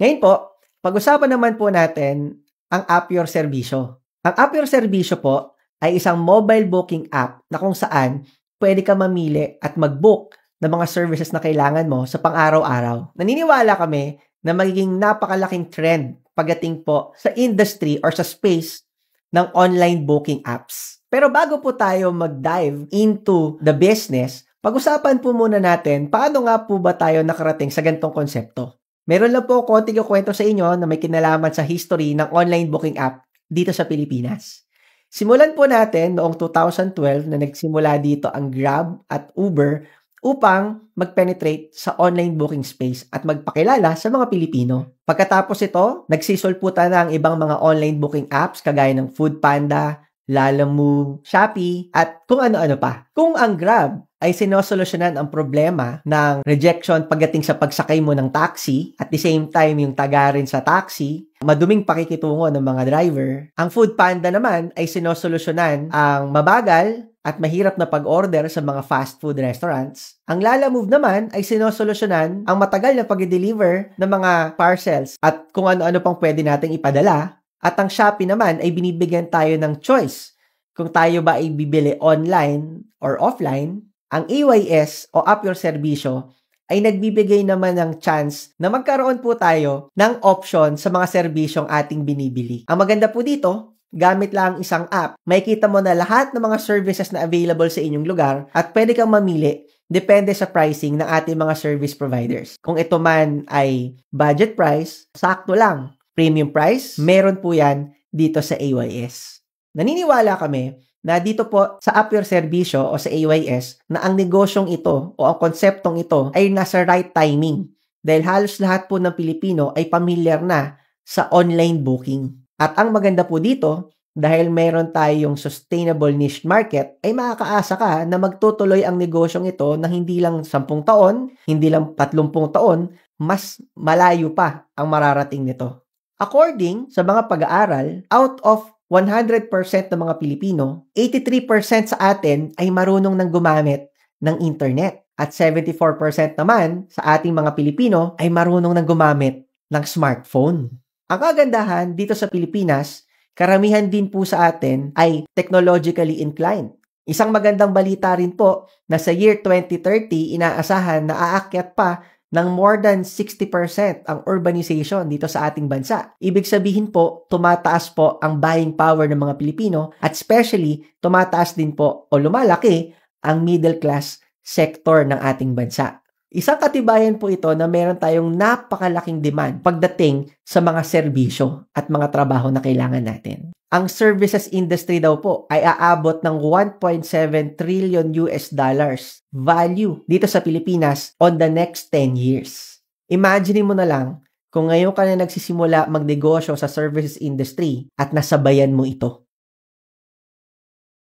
Ngayon po, pag-usapan naman po natin ang App Your Serbisyo. Ang App Your Serbisyo po ay isang mobile booking app na kung saan pwede ka mamili at mag-book ng mga services na kailangan mo sa pang-araw-araw. Naniniwala kami na magiging napakalaking trend pagdating po sa industry or sa space ng online booking apps. Pero bago po tayo mag-dive into the business, pag-usapan po muna natin paano nga po ba tayo nakarating sa ganitong konsepto. Meron lang po konting kwento sa inyo na may kinalaman sa history ng online booking app dito sa Pilipinas. Simulan po natin noong 2012 na nagsimula dito ang Grab at Uber upang mag-penetrate sa online booking space at magpakilala sa mga Pilipino. Pagkatapos ito, nagsisulputan na ang ibang mga online booking apps kagaya ng Foodpanda, Lalamove, Shopee, at kung ano-ano pa. Kung ang Grab ay sinosolusyonan ang problema ng rejection pagdating sa pagsakay mo ng taxi, at the same time yung tagarin sa taxi, maduming pakikitungo ng mga driver, ang Foodpanda naman ay sinosolusyonan ang mabagal at mahirap na pag-order sa mga fast food restaurants. Ang Lalamove naman ay sinosolusyonan ang matagal na pag-deliver ng mga parcels at kung ano-ano pang pwede nating ipadala. At ang Shopee naman ay binibigyan tayo ng choice kung tayo ba ay bibili online or offline. Ang AYS o App Your Serbisyo ay nagbibigay naman ng chance na magkaroon po tayo ng option sa mga serbisyong ating binibili. Ang maganda po dito, gamit lang isang app, makikita mo na lahat ng mga services na available sa inyong lugar at pwede kang mamili depende sa pricing ng ating mga service providers. Kung ito man ay budget price, sakto lang. Premium price, meron po yan dito sa AYS. Naniniwala kami na dito po sa App Your Serbisyo o sa AYS na ang negosyong ito o ang konseptong ito ay nasa right timing dahil halos lahat po ng Pilipino ay pamilyar na sa online booking. At ang maganda po dito, dahil meron tayong sustainable niche market, ay makakaasa ka na magtutuloy ang negosyong ito na hindi lang 10 taon, hindi lang 30 taon, mas malayo pa ang mararating nito. According sa mga pag-aaral, out of 100% ng mga Pilipino, 83% sa atin ay marunong nang gumamit ng internet. At 74% naman sa ating mga Pilipino ay marunong nang gumamit ng smartphone. Ang kagandahan dito sa Pilipinas, karamihan din po sa atin ay technologically inclined. Isang magandang balita rin po na sa year 2030, inaasahan na aakyat pa ng more than 60% ang urbanization dito sa ating bansa. Ibig sabihin po, tumataas po ang buying power ng mga Pilipino at especially tumataas din po o lumalaki ang middle class sector ng ating bansa. Isang katibayan po ito na meron tayong napakalaking demand pagdating sa mga serbisyo at mga trabaho na kailangan natin. Ang services industry daw po ay aabot ng 1.7 trillion US dollars value dito sa Pilipinas on the next 10 years. Imagine mo na lang kung ngayon ka na nagsisimula magnegosyo sa services industry at nasabayan mo ito.